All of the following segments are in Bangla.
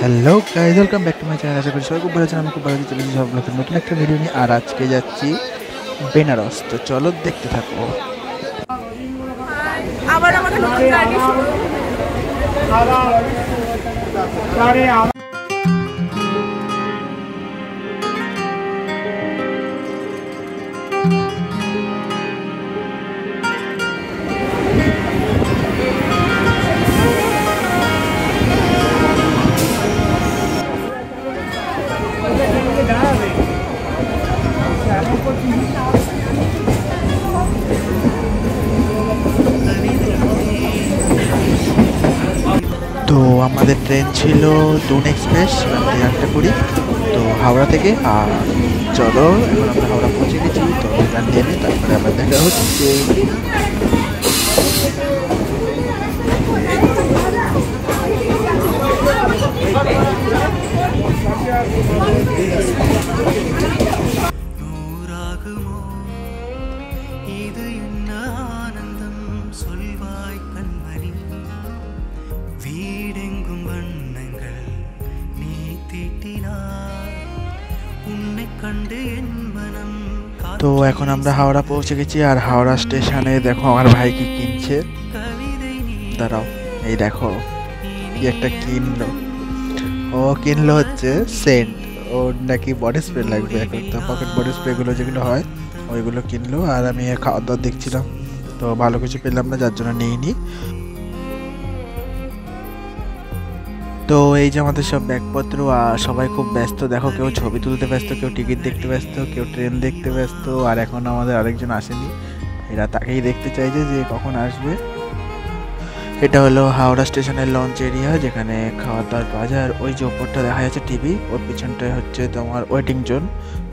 Hello guys, welcome back to my channel. আশা করি সবাই খুব ভালো আছেন। আমি খুব ভালো আছি। চলে এসেছি সব নতুন নতুন একটা ভিডিও নিয়ে। আর আজকে যাচ্ছি বেনারস। তো চলো দেখতে থাকো। আবার আমাদের নতুন জার্নি শুরু। তো আমাদের ট্রেন ছিল দুন এক্সপ্রেস, রাত্রি 8:20 তো হাওড়া থেকে। আর চলো এখন আমরা হাওড়া পৌঁছে গেছি। তো গান দিয়ে নিই, তারপরে আবার দেখা হচ্ছে। நூறாகுமோ இது என்ன ஆனந்தம் சொல்வாய் கண்மணி வீடெங்கும் வண்ணங்கள் நீ தீட்டினாய் உன்னை கண்டு என் மனம் তো এখন আমরা হাওড়া পৌঁছে গেছি। আর হাওড়া স্টেশনে দেখো আমার ভাই কি কিনছে। கவிதை நீ দাঁড়াও, এই দেখো কি একটা কিনলো। ও কিনলো হচ্ছে সেন্ট। ওর নাকি বডি স্প্রে লাগবে এখন। তো পকেট বডি স্প্রেগুলো যেগুলো হয় ওইগুলো কিনলো। আর আমি খাওয়া দাওয়া দেখছিলাম, তো ভালো কিছু পেলাম না, যার জন্য নিইনি। তো এই যে আমাদের সব ব্যাগপত্র, আর সবাই খুব ব্যস্ত। দেখো, কেউ ছবি তুলতে ব্যস্ত, কেউ টিকিট দেখতে ব্যস্ত, কেউ ট্রেন দেখতে ব্যস্ত। আর এখন আমাদের আরেকজন আসেনি, এরা তাকেই দেখতে চাইছে যে কখন আসবে। এটা হলো হাওড়া স্টেশনের লঞ্চ এরিয়া, যেখানে খাওয়ার দাওয়ার পাওয়া যায়। আর ওই যে ওপরটা দেখা যাচ্ছে টিভি, ওর পিছনটায় হচ্ছে তোমার ওয়েটিং জোন।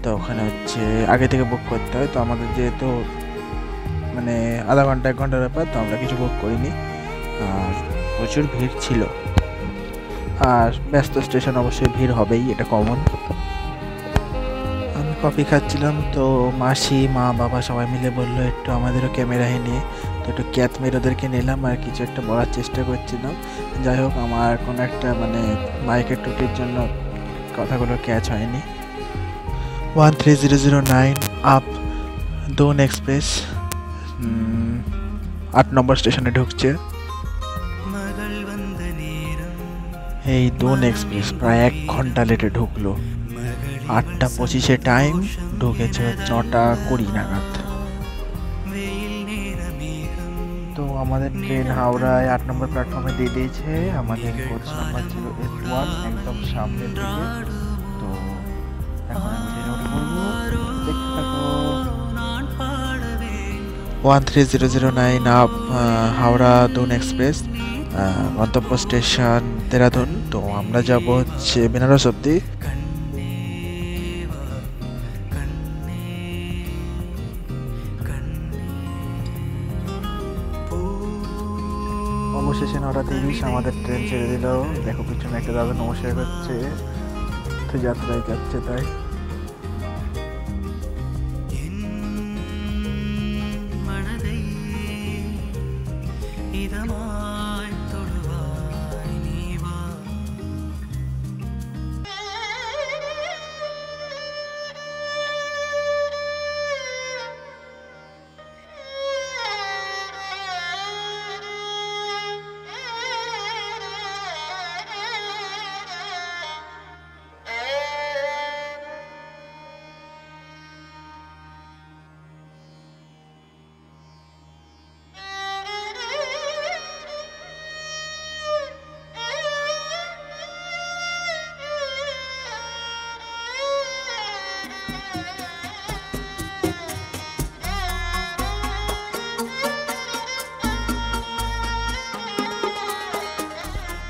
তো ওখানে হচ্ছে আগে থেকে বুক করতে হয়। তো আমাদের যেহেতু মানে আধা ঘন্টা 1 ঘন্টার ব্যাপার, তো আমরা কিছু বুক করিনি। আর প্রচুর ভিড় ছিল। আর ব্যস্ত স্টেশন অবশ্যই ভিড় হবেই, এটা কমন। আমি কফি খাচ্ছিলাম, তো মাসি, মা, বাবা সবাই মিলে বললো একটু আমাদেরও ক্যামেরা নিয়ে। তো একটু ক্যাচ মেরে ওদেরকে নিলাম আর কিছু একটা বলার চেষ্টা করছিলাম। যাই হোক, আমার কোনো একটা মানে মাইকের ত্রুটির জন্য কথাগুলো ক্যাচ হয়নি। 13009 আপ দোন এক্সপ্রেস 8 নম্বর স্টেশনে ঢুকছে। மகள் வந்த நேரம் এই দোন এক্সপ্রেস প্রায় 1 ঘন্টা লেটে ঢুকলো। 8:25 টাইম, ঢুকেছে 9:20 নাগাদ। வெயில் நேர மேகம் তো আমাদের ট্রেন হাওড়ায় 8 নম্বর প্ল্যাটফর্মে দিয়ে দিয়েছে। আমাদের কোচ নাম্বার ছিল S1, একদম সামনের দিকে। তো এখন আমি ট্রেনে উঠে পড়বো, দেখতে থাকো। நான் பாடவே 13009 আপ হাওড়া দোন এক্সপ্রেস, গন্তব্য স্টেশন দেরাদুন। তো আমরা যাব হচ্ছে বেনারস অব্দি। கண்ணேவா கண்ணே கண்ணே பூ অবশেষে 9:30 আমাদের ট্রেন ছেড়ে দিল। দেখো পিছনে একটা দাদা নমস্কার করছে, তো যাত্রায় যাচ্ছে তাই। என் மனதை இதமாய் தொடுவாய் நீ வா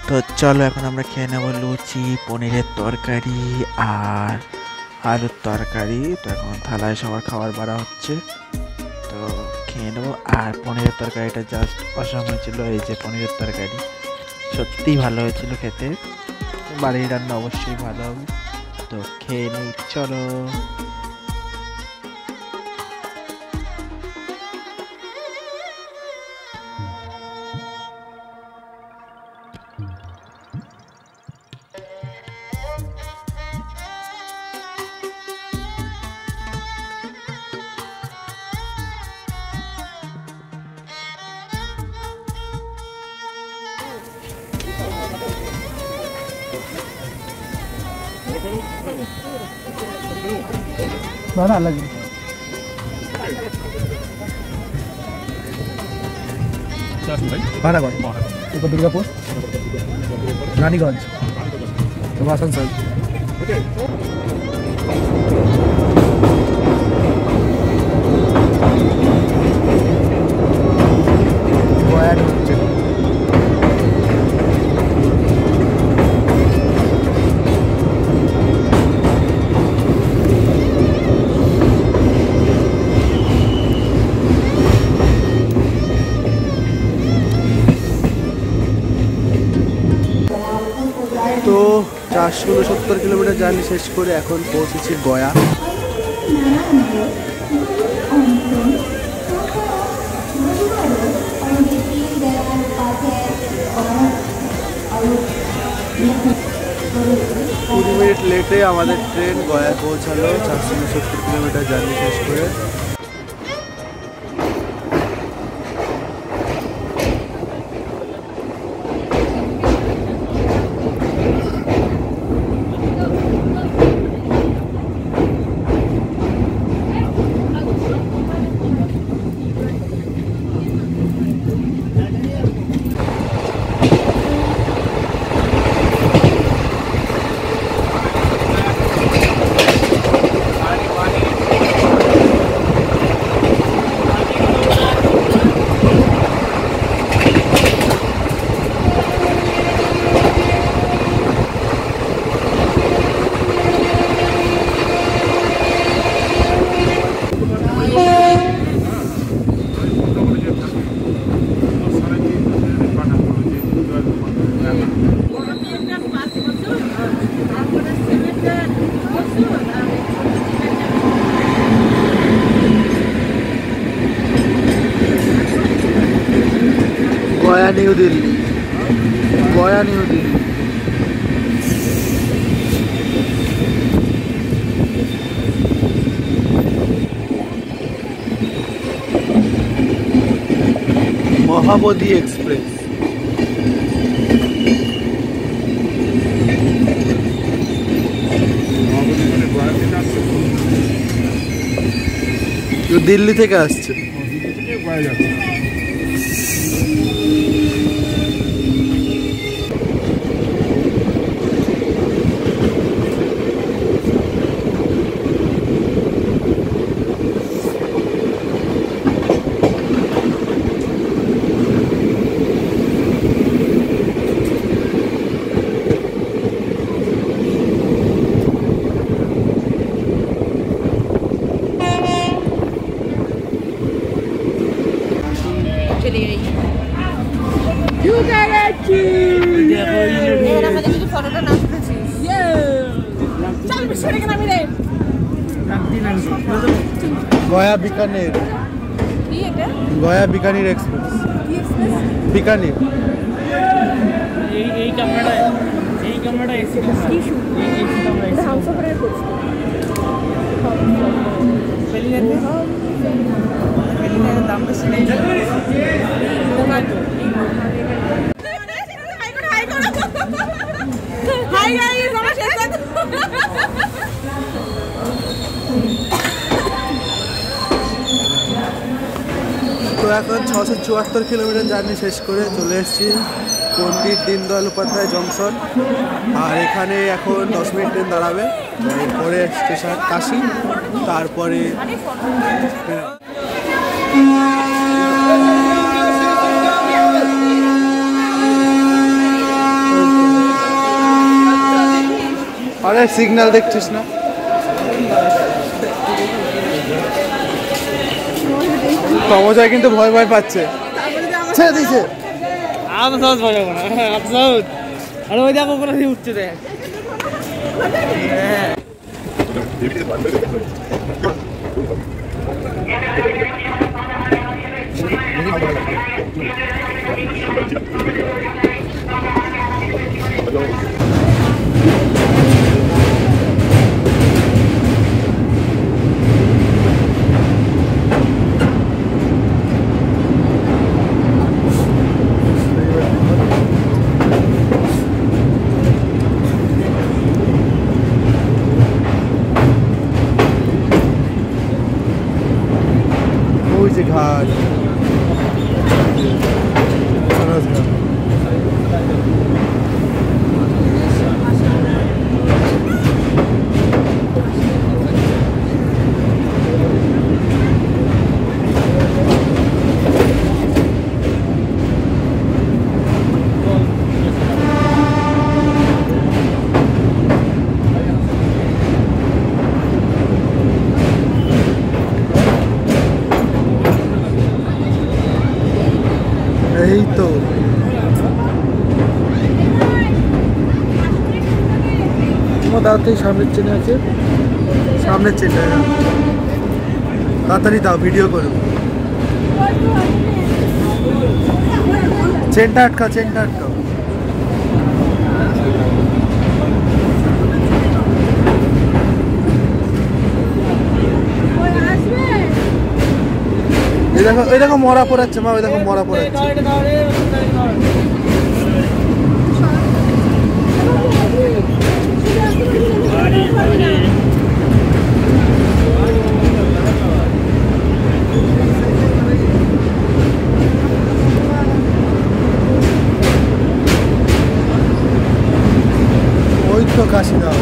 তো চলো এখন আমরা খেয়ে নেবো লুচি, পনিরের তরকারি আর আলুর তরকারি। তো এখন থালায় সবার খাবার বাড়া হচ্ছে, তো খেয়ে নেবো। আর পনিরের তরকারিটা জাস্ট অসাধারণ ছিল। এই যে পনিরের তরকারি সত্যিই ভালো হয়েছিল খেতে। বাড়ির রান্না অবশ্যই ভালো হবে। তো খেয়ে নিই, চলো। ভালো লাগে ভাড়াগড় এরপর দুর্গাপুর রানীগঞ্জ এরপর আসানসোল গয়া ঢুকছে তো 469 কিলোমিটার জার্নি শেষ করে এখন পৌঁছেছি গয়া। কুড়ি মিনিট লেটে আমাদের ট্রেন গয়ায় পৌঁছালো 469 কিলোমিটার জার্নি শেষ করে। गया न्यू दिल्ली गया न्यू दिल्ली महाबोधि एक्सप्रेस दिल्ली থেকে আসছে गया बीकानेर गया बीकानेर एक्सप्रेस बीकानेर এই ক্যামেরাটা এসি দাম বেশি নেই হাই গাইস আমার শেষ তো এখন 674 কিলোমিটার জার্নি শেষ করে চলে এসেছি পণ্ডিত দীনদয়াল উপাধ্যায় জংশন। আর এখানে এখন 10 মিনিট ট্রেন দাঁড়াবে, এরপরে স্টেশন কাশি, তারপরে আরে সিগন্যাল দেখছিস না? সমজয় কিন্তু ভয় ভয় পাচ্ছে, ছেড়ে দিয়েছে। আরে ওই দেখো করে উঠছে দেখ। আমার তাড়াতাড়ি সামনের ট্রেনে আছে, সামনের ট্রেনে তাড়াতাড়ি দাও, ভিডিও করো। চেনটা আটকা, চেনটা আটকাও। এই দেখো মরা পড়াচ্ছে মা, ওই দেখো মরা পড়াচ্ছে। ওই তো কাশিদাও।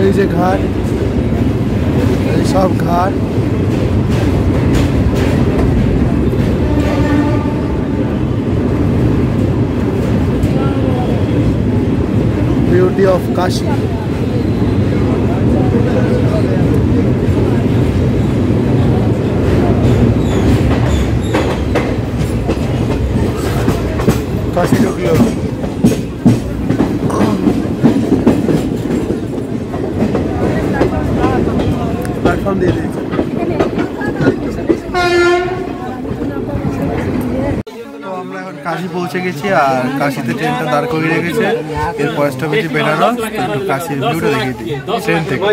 এই যে ঘাট, এই সব ঘাট। Beauty of Kashi. কাশী ঢুকলো। প্ল্যাটফর্ম দিয়ে দিয়েছে। তো আমরা এখন কাশী পৌঁছে গেছি, আর কাশীতে ট্রেনটা দাঁড় করিয়ে রেখেছে। এরপর স্টপেজে বেনারস। কাশীর ভিউটা দেখিয়ে দিই ট্রেন থেকে।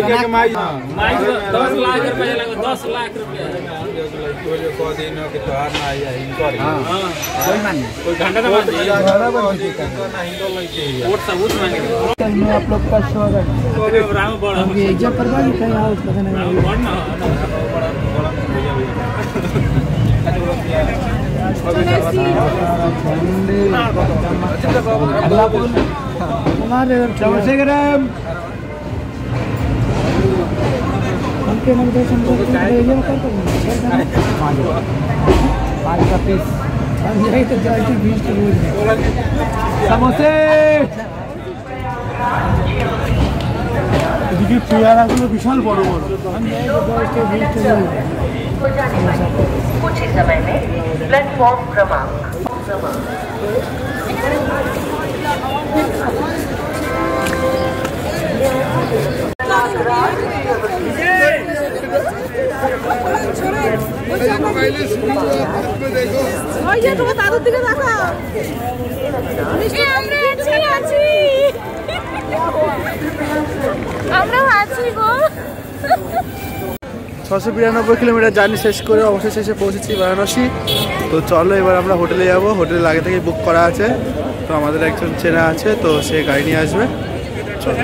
10 लाख रुपया लगा, 10 लाख रुपया। कोई घंटा ना वोट सबूत मांगे। आप लोग का स्वागत। राम बड़ा एग्जाम करवा ली कहीं आओ पता नहीं। चंद्रशेखरम उनके नाम दर्शन को एरिया करते हैं 5 का पीस हम यही तो जल्दी 20 रोज समोसे এদিকে পেয়ারাগুলো বিশাল বড় বড়। कुछ ही समय में प्लेटफॉर्म क्रमांक তোমার দাদুর দিকে দেখো। আমরা আছি গো। 692 কিলোমিটার জার্নি শেষ করে অবশেষে এসে পৌঁছেছি বারাণসী। তো চলো এবার আমরা হোটেলে যাব। হোটেলে আগে থেকে বুক করা আছে, তো আমাদের একজন চেনা আছে, তো সে গাড়ি নিয়ে আসবে। চলো।